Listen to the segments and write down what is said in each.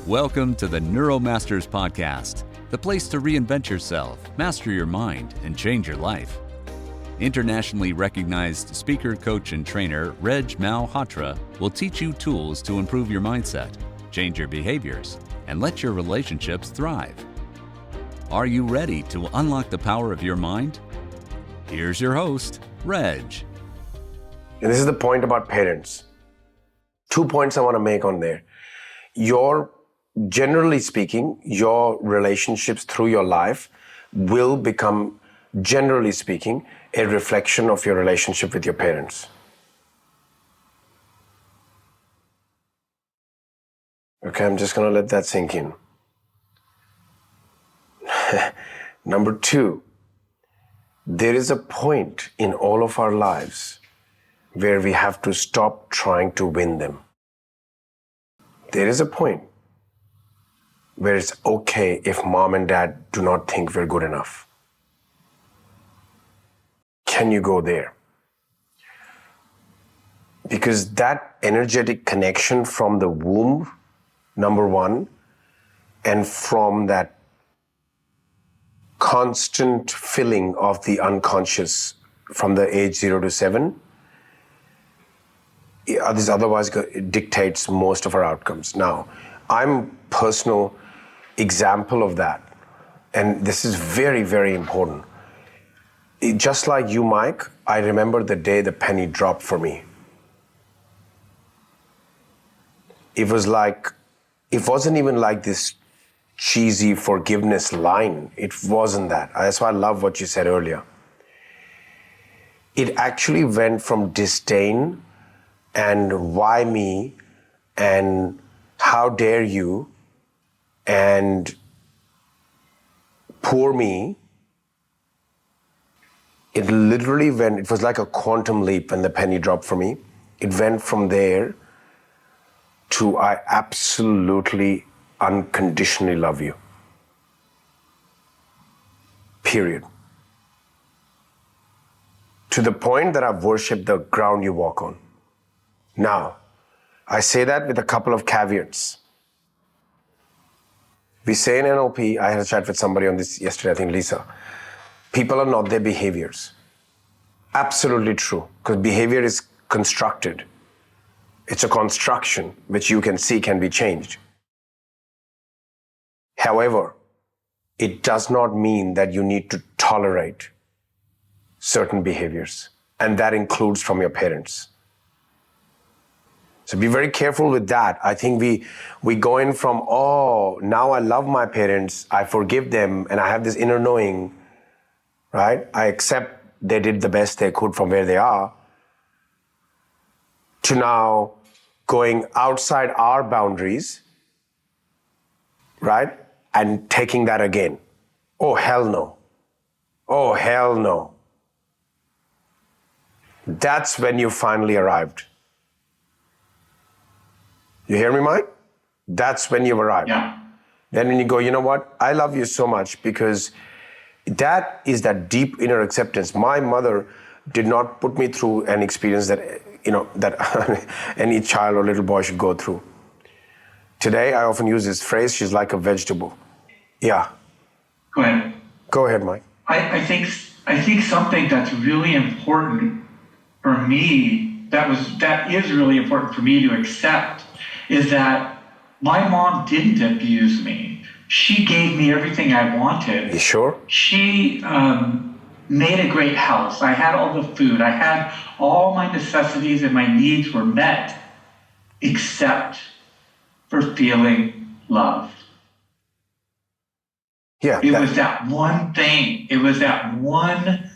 Welcome to the Neuromasters Podcast, the place to reinvent yourself, master your mind, and change your life. Internationally recognized speaker, coach, and trainer Reg Malhotra will teach you tools to improve your mindset, change your behaviors, and let your relationships thrive. Are you ready to unlock the power of your mind? Here's your host, Reg. And this is the point about parents. 2 points I want to make on there. Generally speaking, your relationships through your life will become, generally speaking, a reflection of your relationship with your parents. Okay, I'm just going to let that sink in. Number 2, there is a point in all of our lives where we have to stop trying to win them. There is a point where it's okay if mom and dad do not think we're good enough. Can you go there? Because that energetic connection from the womb, number 1, and from that constant filling of the unconscious from the age 0 to 7, this otherwise dictates most of our outcomes. Now, I'm personal example of that, and this is very, very important. Just like you, Mike, I remember the day the penny dropped for me. It wasn't even like this cheesy forgiveness line. It wasn't that. That's why I love what you said earlier. It actually went from disdain and why me and how dare you and poor me. It literally went, it was like a quantum leap when the penny dropped for me. It went from there to I absolutely unconditionally love you. Period. To the point that I've worshipped the ground you walk on. Now, I say that with a couple of caveats. We say in NLP, I had a chat with somebody on this yesterday, I think Lisa. People are not their behaviors. Absolutely true, because behavior is constructed. It's a construction which you can see can be changed. However, it does not mean that you need to tolerate certain behaviors, and that includes from your parents. So be very careful with that. I think we go in from, now I love my parents, I forgive them, and I have this inner knowing, right? I accept they did the best they could from where they are, to now going outside our boundaries, right? And taking that again. Oh, hell no. Oh, hell no. That's when you finally arrived. You hear me, Mike? That's when you've arrived. Yeah. Then when you go, you know what? I love you so much, because that is that deep inner acceptance. My mother did not put me through an experience that any child or little boy should go through. Today, I often use this phrase, she's like a vegetable. Yeah. Go ahead. Go ahead, Mike. I think something that's really important for me, that is really important for me to accept, is that my mom didn't abuse me. She gave me everything I wanted. You sure? She made a great house. I had all the food. I had all my necessities and my needs were met, except for feeling loved. Yeah. It was that one thing. It was that one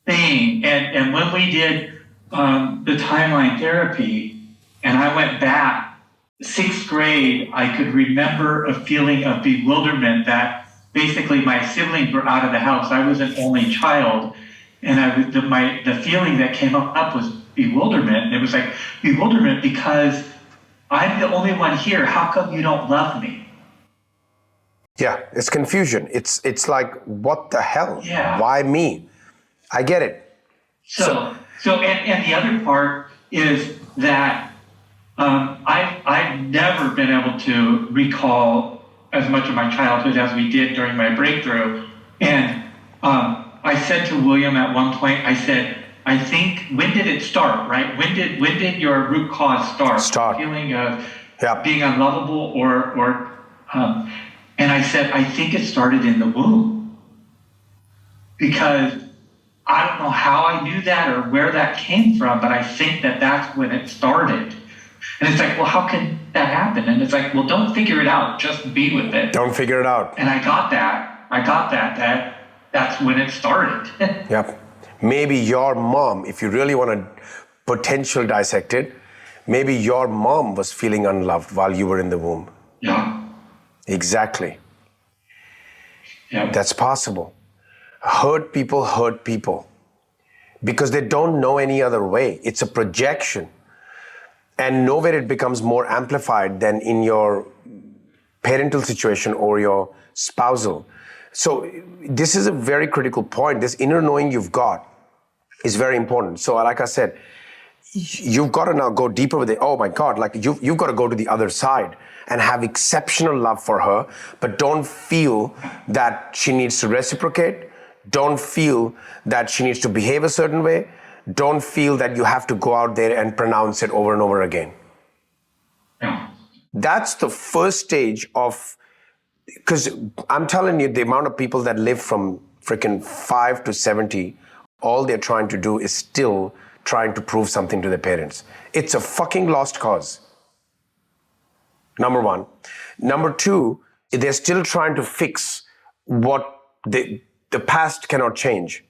thing. And when we did the timeline therapy, and I went back, 6th grade, I could remember a feeling of bewilderment that basically my siblings were out of the house. I was an only child, and the feeling that came up was bewilderment. It was like bewilderment because I'm the only one here. How come you don't love me? Yeah, it's confusion. It's like, what the hell? Yeah. Why me? I get it. So and the other part is that I've never been able to recall as much of my childhood as we did during my breakthrough. And I said to William at one point, I said, I think, when did it start, right? When did your root cause start? The feeling of being unlovable and I said, I think it started in the womb. Because I don't know how I knew that or where that came from, but I think that that's when it started. And it's like, well, how can that happen? And it's like, well, don't figure it out. Just be with it. Don't figure it out. And I got that that's when it started. Yep. Maybe your mom, if you really want to potential dissect it, maybe your mom was feeling unloved while you were in the womb. Yeah. Exactly. Yeah. That's possible. Hurt people because they don't know any other way. It's a projection. And nowhere it becomes more amplified than in your parental situation or your spousal. So this is a very critical point. This inner knowing you've got is very important. So like I said, you've got to now go deeper with it. Oh my God, like you've got to go to the other side and have exceptional love for her, but don't feel that she needs to reciprocate. Don't feel that she needs to behave a certain way. Don't feel that you have to go out there and pronounce it over and over again. Yeah. That's the first stage of, because I'm telling you, the amount of people that live from freaking 5 to 70, all they're trying to do is still trying to prove something to their parents. It's a fucking lost cause. Number one. Number two, they're still trying to fix what the past cannot change.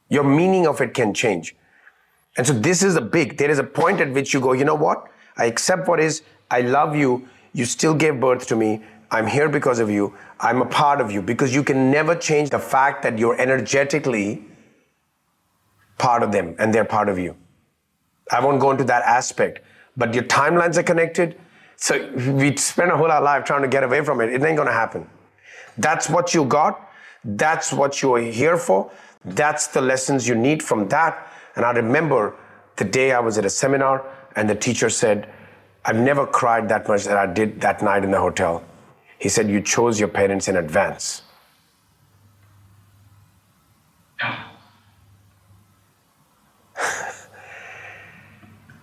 Your meaning of it can change. And so this is there is a point at which you go, you know what? I accept what is, I love you, you still gave birth to me, I'm here because of you, I'm a part of you, because you can never change the fact that you're energetically part of them and they're part of you. I won't go into that aspect, but your timelines are connected. So we spend a whole our life trying to get away from it. It ain't gonna happen. That's what you got. That's what you're here for. That's the lessons you need from that. And I remember the day I was at a seminar and the teacher said, I've never cried that much that I did that night in the hotel. He said, you chose your parents in advance. Yeah.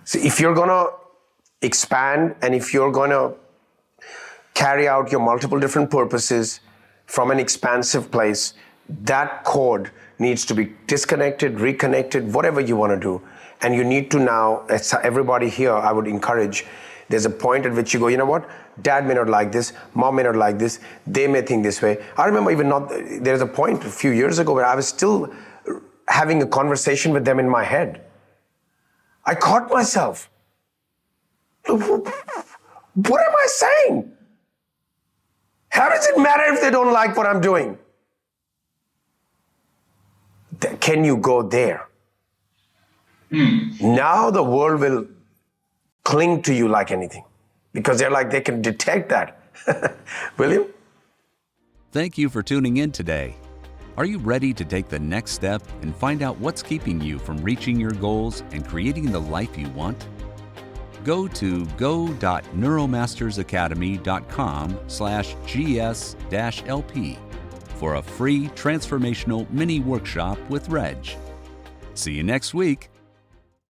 So if you're gonna expand and if you're gonna carry out your multiple different purposes from an expansive place, that cord needs to be disconnected, reconnected, whatever you want to do. And you need to now, as everybody here, I would encourage, there's a point at which you go, you know what? Dad may not like this, mom may not like this, they may think this way. I remember there's a point a few years ago where I was still having a conversation with them in my head. I caught myself. What am I saying? How does it matter if they don't like what I'm doing? Can you go there? Now the world will cling to you like anything because they can detect that. William? Thank you for tuning in today. Are you ready to take the next step and find out what's keeping you from reaching your goals and creating the life you want? Go to go.neuromastersacademy.com/GS-LP for a free transformational mini workshop with Reg. See you next week.